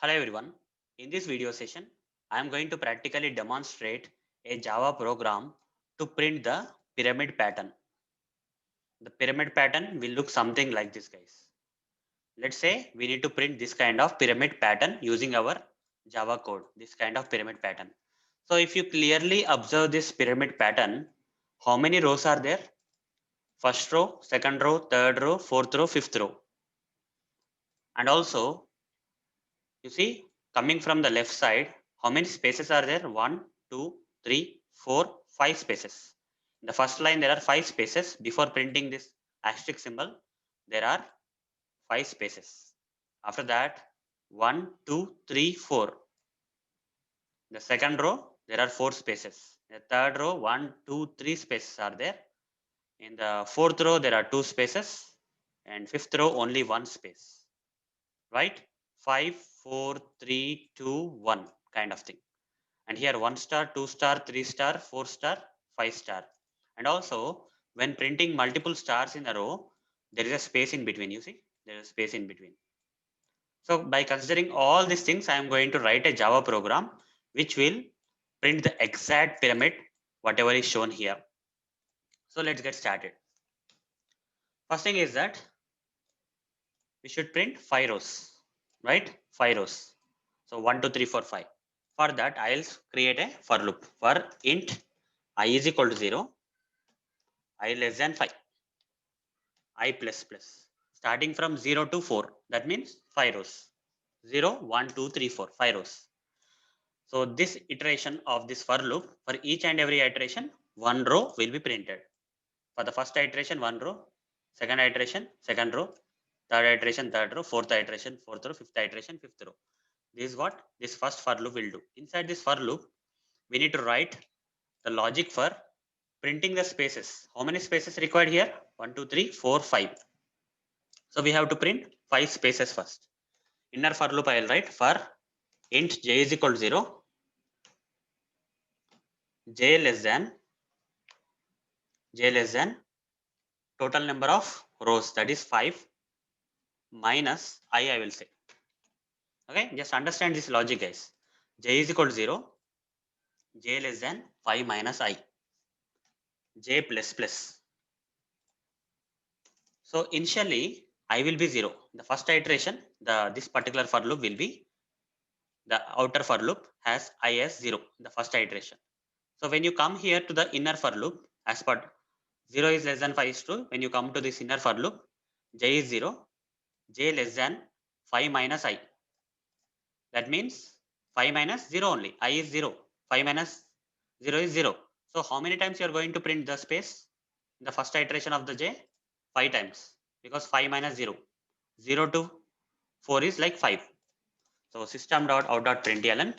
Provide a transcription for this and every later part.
Hello everyone. In this video session, I am going to practically demonstrate a Java program to print the pyramid pattern. The pyramid pattern will look something like this, guys. Let's say we need to print this kind of pyramid pattern using our Java code, this kind of pyramid pattern. So if you clearly observe this pyramid pattern, how many rows are there? First row, second row, third row, fourth row, fifth row. And also you see, coming from the left side, how many spaces are there? 1, 2, 3, 4, 5 spaces. In the first line, there are 5 spaces. Before printing this asterisk symbol, there are 5 spaces. After that, 1, 2, 3, 4. The second row, there are 4 spaces. The third row, 1, 2, 3 spaces are there. In the fourth row, there are 2 spaces. And fifth row, only 1 space. Right? 5, 4, 3, 2, 1 kind of thing. And here 1 star, 2 star, 3 star, 4 star, 5 star. And also when printing multiple stars in a row, there is a space in between. You see, there is a space in between. So by considering all these things, I am going to write a Java program which will print the exact pyramid, whatever is shown here. So let's get started. First thing is that we should print 5 rows, right? 5 rows. So 1, 2, 3, 4, 5. For that, I'll create a for loop for int I is equal to 0, I less than 5, I plus plus. Starting from 0 to 4, that means 5 rows. 0, 1, 2, 3, 4, 5 rows. So this iteration of this for loop, for each and every iteration, one row will be printed. For the first iteration, one row, second iteration, second row, third iteration, third row, fourth iteration, fourth row, fifth iteration, fifth row. This is what this first for loop will do. Inside this for loop, we need to write the logic for printing the spaces. How many spaces required here? 1, 2, 3, 4, 5. So we have to print 5 spaces first. Inner for loop I will write for int j is equal to 0, j less than total number of rows, that is 5 minus I will say. Okay, just understand this logic, guys. J is equal to 0, j less than 5 minus I, j plus plus. So initially I will be 0. The first iteration, this particular for loop will be, the outer for loop has I as 0, the first iteration. So when you come here to the inner for loop, as per 0 is less than 5 is true, when you come to this inner for loop, j is 0, j less than 5 minus I. That means 5 minus 0 only, I is 0, 5 minus 0 is 0. So how many times you are going to print the space? In the first iteration of the j, 5 times, because 5 minus 0, 0 to 4 is like 5. So system.out.println,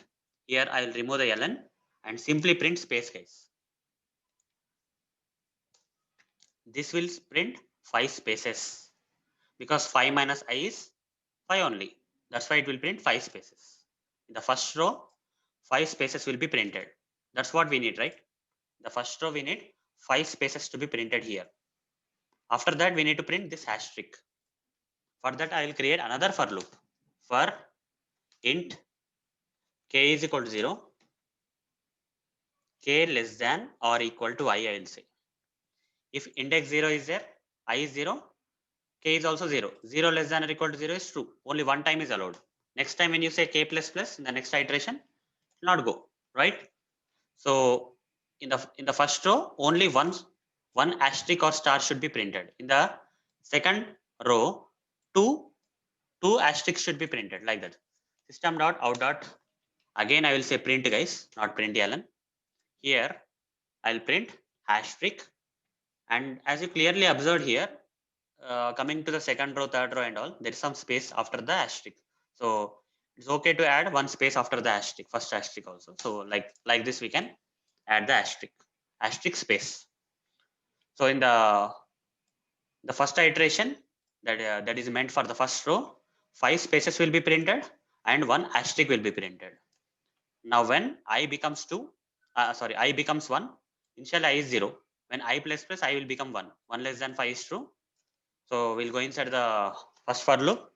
here I will remove the ln and simply print space, guys. This will print 5 spaces because 5 minus I is 5 only. That's why it will print 5 spaces. In the first row, 5 spaces will be printed. That's what we need, right? The first row we need 5 spaces to be printed here. After that, we need to print this asterisk. For that, I will create another for loop for int k is equal to 0, k less than or equal to I will say. If index 0 is there, I is 0, k is also 0. 0 less than or equal to 0 is true. Only one time is allowed. Next time when you say k plus plus in the next iteration, it will not go, right? So in the first row, only one asterisk or star should be printed. In the second row, two asterisks should be printed like that. System dot out dot. Again, I will say print, guys, not print ln. Here, I'll print asterisk, and as you clearly observed here, coming to the second row, third row and all, there is some space after the asterisk. So it's okay to add one space after the asterisk, first asterisk also. So like this we can add the asterisk space. So in the first iteration, that is meant for the first row, 5 spaces will be printed and one asterisk will be printed. Now when I becomes 2, I becomes 1, initially I is 0. When I plus plus, I will become 1. 1 less than 5 is true. So we'll go inside the first for loop.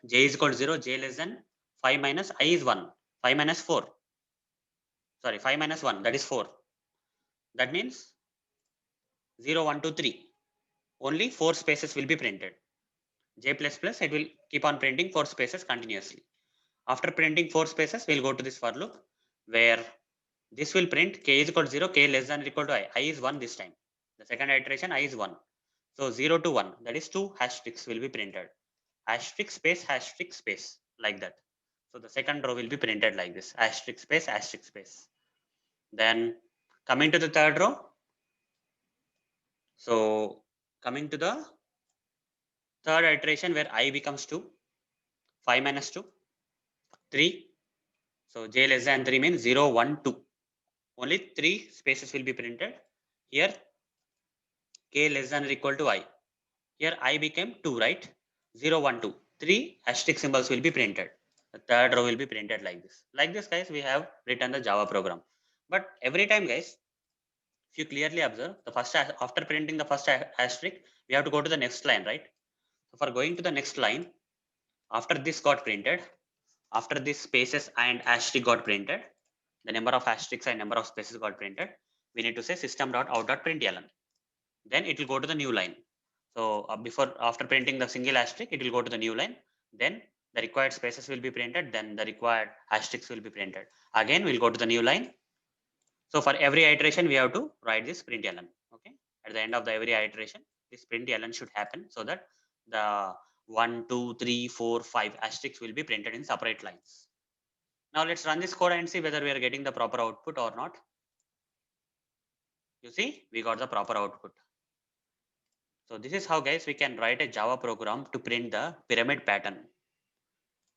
J is equal to 0, j less than 5 minus I is 1. 5 minus 4. Sorry, 5 minus 1, that is 4. That means 0, 1, 2, 3. Only 4 spaces will be printed. J++, it will keep on printing 4 spaces continuously. After printing 4 spaces, we'll go to this for loop where this will print k is equal to 0, k less than or equal to I. I is 1 this time. The second iteration, I is 1. So 0 to 1, that is 2 hashtricks will be printed. Asterisk space, like that. So the second row will be printed like this, asterisk space. Then coming to the third row. So coming to the third iteration where I becomes 2, 5 minus 2, 3. So j less than 3 means 0, 1, 2. Only 3 spaces will be printed. Here k less than or equal to I. Here I became 2, right? 0, 1, 2. 3 asterisk symbols will be printed. The third row will be printed like this. Like this, guys, we have written the Java program. But every time, guys, if you clearly observe, the first after printing the first asterisk, we have to go to the next line, right? So for going to the next line, after this got printed, after these spaces and asterisk got printed, the number of asterisks and number of spaces got printed, we need to say system.out.println. Then it will go to the new line. So after printing the single asterisk, it will go to the new line. Then the required spaces will be printed. Then the required asterisks will be printed. Again, we'll go to the new line. So for every iteration, we have to write this println. Okay. At the end of the every iteration, this println should happen so that the 1, 2, 3, 4, 5 asterisks will be printed in separate lines. Now let's run this code and see whether we are getting the proper output or not. You see, we got the proper output. So this is how, guys, we can write a Java program to print the pyramid pattern.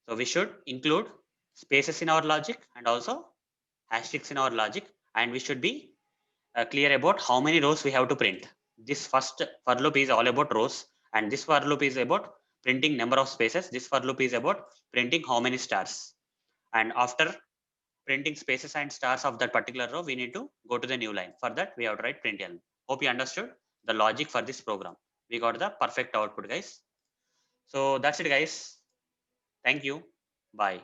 So we should include spaces in our logic and also asterisks in our logic, and we should be clear about how many rows we have to print. This first for loop is all about rows, and this for loop is about printing number of spaces. This for loop is about printing how many stars. And after printing spaces and stars of that particular row, we need to go to the new line. For that, we have to write println. Hope you understood the logic for this program. We got the perfect output, guys. So that's it, guys. Thank you. Bye.